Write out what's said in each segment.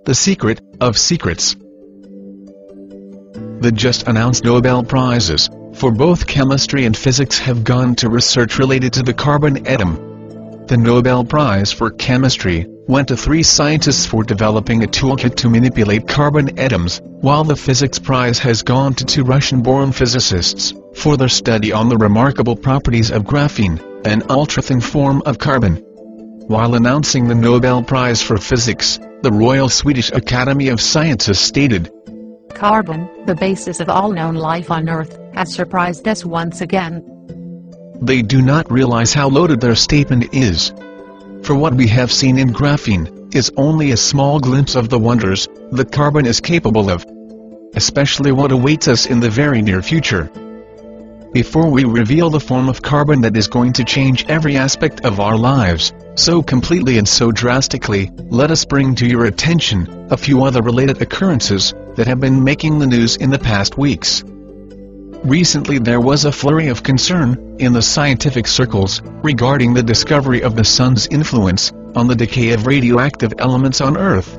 The secret of secrets. The just announced Nobel Prizes for both chemistry and physics have gone to research related to the carbon atom. The Nobel Prize for Chemistry went to 3 scientists for developing a toolkit to manipulate carbon atoms, while the Physics Prize has gone to 2 Russian-born physicists for their study on the remarkable properties of graphene, an ultra-thin form of carbon. While announcing the Nobel Prize for Physics, the Royal Swedish Academy of Sciences stated, "Carbon, the basis of all known life on Earth, has surprised us once again." They do not realize how loaded their statement is. For what we have seen in graphene is only a small glimpse of the wonders that carbon is capable of, especially what awaits us in the very near future. Before we reveal the form of carbon that is going to change every aspect of our lives, so completely and so drastically, let us bring to your attention a few other related occurrences that have been making the news in the past weeks. Recently there was a flurry of concern in the scientific circles regarding the discovery of the sun's influence on the decay of radioactive elements on Earth.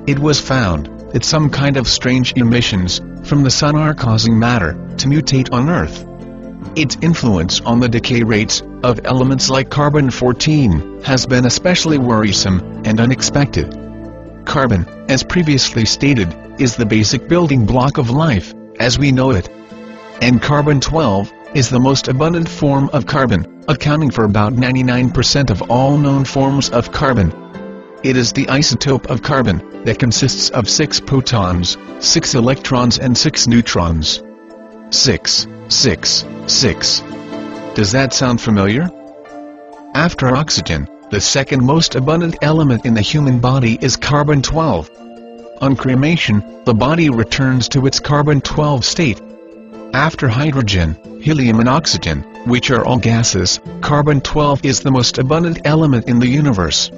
It was found that some kind of strange emissions from the sun are causing matter to mutate on Earth. Its influence on the decay rates of elements like carbon-14 has been especially worrisome and unexpected. Carbon, as previously stated, is the basic building block of life, as we know it. And carbon-12 is the most abundant form of carbon, accounting for about 99% of all known forms of carbon. It is the isotope of carbon that consists of 6 protons, 6 electrons and 6 neutrons. 6, 6, 6. Does that sound familiar? After oxygen, the second most abundant element in the human body is carbon-12. On cremation, the body returns to its carbon-12 state. After hydrogen, helium and oxygen, which are all gases, carbon-12 is the most abundant element in the universe.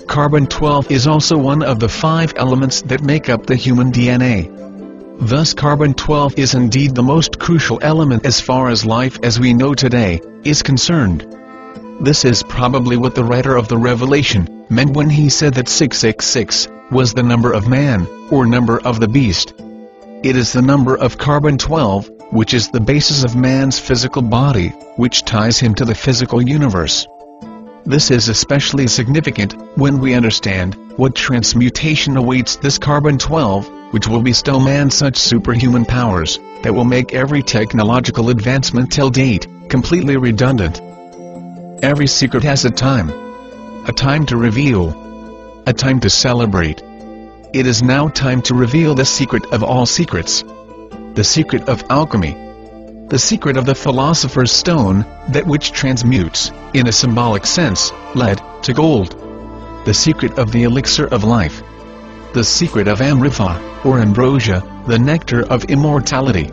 Carbon-12 is also one of the 5 elements that make up the human DNA. Thus carbon-12 is indeed the most crucial element as far as life as we know today is concerned. This is probably what the writer of the Revelation meant when he said that 666 was the number of man, or number of the beast. It is the number of carbon-12, which is the basis of man's physical body, which ties him to the physical universe. This is especially significant when we understand what transmutation awaits this carbon-12, which will bestow man such superhuman powers that will make every technological advancement till date completely redundant. Every secret has a time to reveal, a time to celebrate. It is now time to reveal the secret of all secrets, the secret of alchemy, the secret of the philosopher's stone, that which transmutes, in a symbolic sense, lead to gold, the secret of the elixir of life, the secret of amrita, or ambrosia, the nectar of immortality,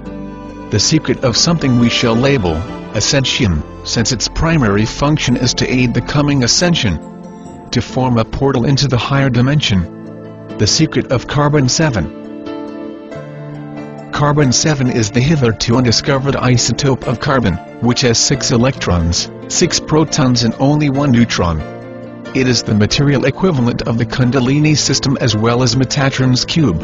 the secret of something we shall label ascension, since its primary function is to aid the coming ascension, to form a portal into the higher dimension, the secret of carbon-7. Carbon-7 is the hitherto undiscovered isotope of carbon, which has 6 electrons, 6 protons and only 1 neutron. It is the material equivalent of the Kundalini system as well as Metatron's cube.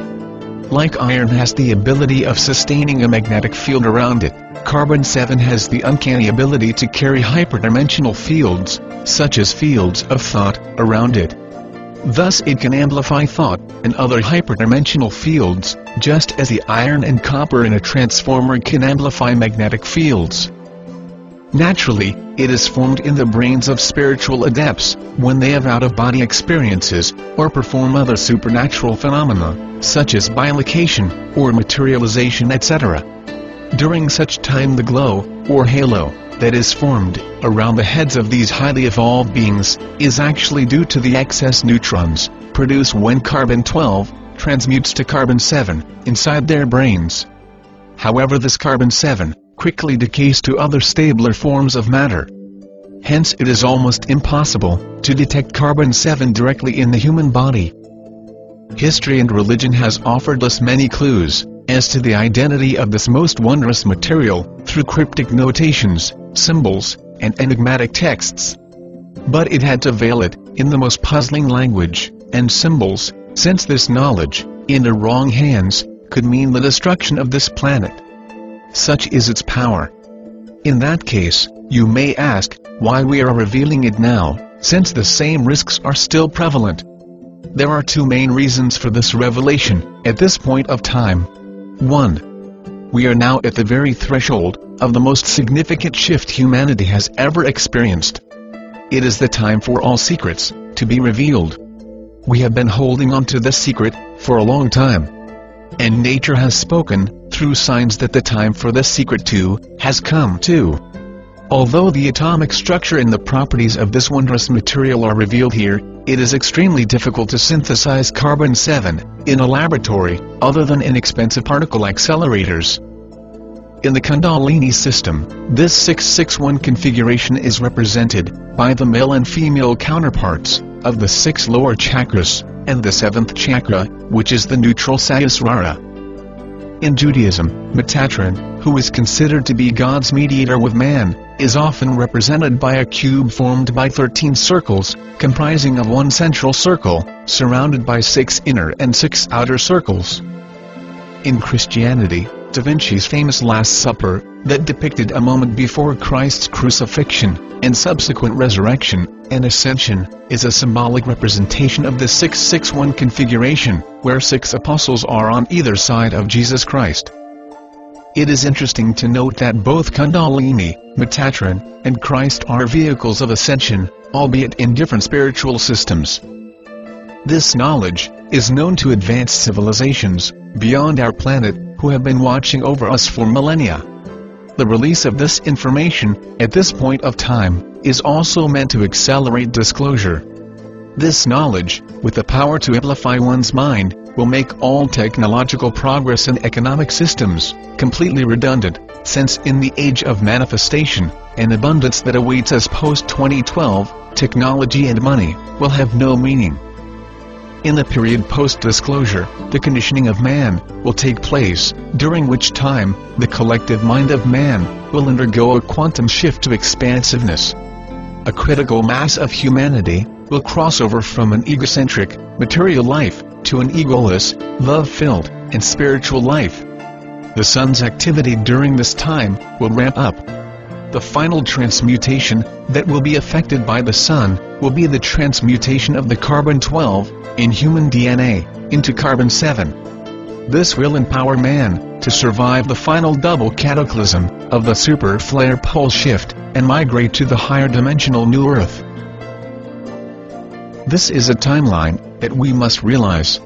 Like iron has the ability of sustaining a magnetic field around it, carbon-7 has the uncanny ability to carry hyperdimensional fields, such as fields of thought, around it. Thus it can amplify thought and other hyperdimensional fields, just as the iron and copper in a transformer can amplify magnetic fields. Naturally, it is formed in the brains of spiritual adepts when they have out-of-body experiences or perform other supernatural phenomena, such as bilocation or materialization, etc. During such time the glow, or halo, that is formed around the heads of these highly evolved beings is actually due to the excess neutrons produced when carbon-12 transmutes to carbon-7 inside their brains. However, this carbon-7 quickly decays to other stabler forms of matter. Hence it is almost impossible to detect carbon-7 directly in the human body. History and religion has offered us many clues as to the identity of this most wondrous material through cryptic notations, symbols, and enigmatic texts. But it had to veil it in the most puzzling language and symbols since this knowledge, in the wrong hands, could mean the destruction of this planet. Such is its power. In that case, you may ask, why we are revealing it now, since the same risks are still prevalent. There are two main reasons for this revelation, at this point of time. 1. We are now at the very threshold of the most significant shift humanity has ever experienced. It is the time for all secrets to be revealed. We have been holding on to this secret for a long time. And nature has spoken, through signs, that the time for this secret too has come too. Although the atomic structure and the properties of this wondrous material are revealed here, it is extremely difficult to synthesize carbon-7 in a laboratory, other than in expensive particle accelerators. In the Kundalini system, this 661 configuration is represented by the male and female counterparts of the 6 lower chakras, and the 7th chakra, which is the neutral Sahasrara. In Judaism, Metatron, who is considered to be God's mediator with man, is often represented by a cube formed by 13 circles, comprising of one central circle, surrounded by 6 inner and 6 outer circles. In Christianity, Da Vinci's famous Last Supper, that depicted a moment before Christ's crucifixion, and subsequent resurrection and ascension, is a symbolic representation of the 661 configuration, where 6 apostles are on either side of Jesus Christ. It is interesting to note that both Kundalini, Metatron, and Christ are vehicles of ascension, albeit in different spiritual systems. This knowledge is known to advanced civilizations beyond our planet, who have been watching over us for millennia. The release of this information, at this point of time, is also meant to accelerate disclosure. This knowledge, with the power to amplify one's mind, will make all technological progress and economic systems completely redundant, since in the age of manifestation and abundance that awaits us post-2012, technology and money will have no meaning. In the period post-disclosure, the conditioning of man will take place, during which time, the collective mind of man will undergo a quantum shift to expansiveness. A critical mass of humanity will cross over from an egocentric, material life, to an egoless, love-filled, and spiritual life. The sun's activity during this time will ramp up. The final transmutation that will be affected by the sun will be the transmutation of the carbon-12 in human DNA into carbon-7. This will empower man to survive the final double cataclysm of the super flare pole shift and migrate to the higher dimensional new Earth. This is a timeline that we must realize.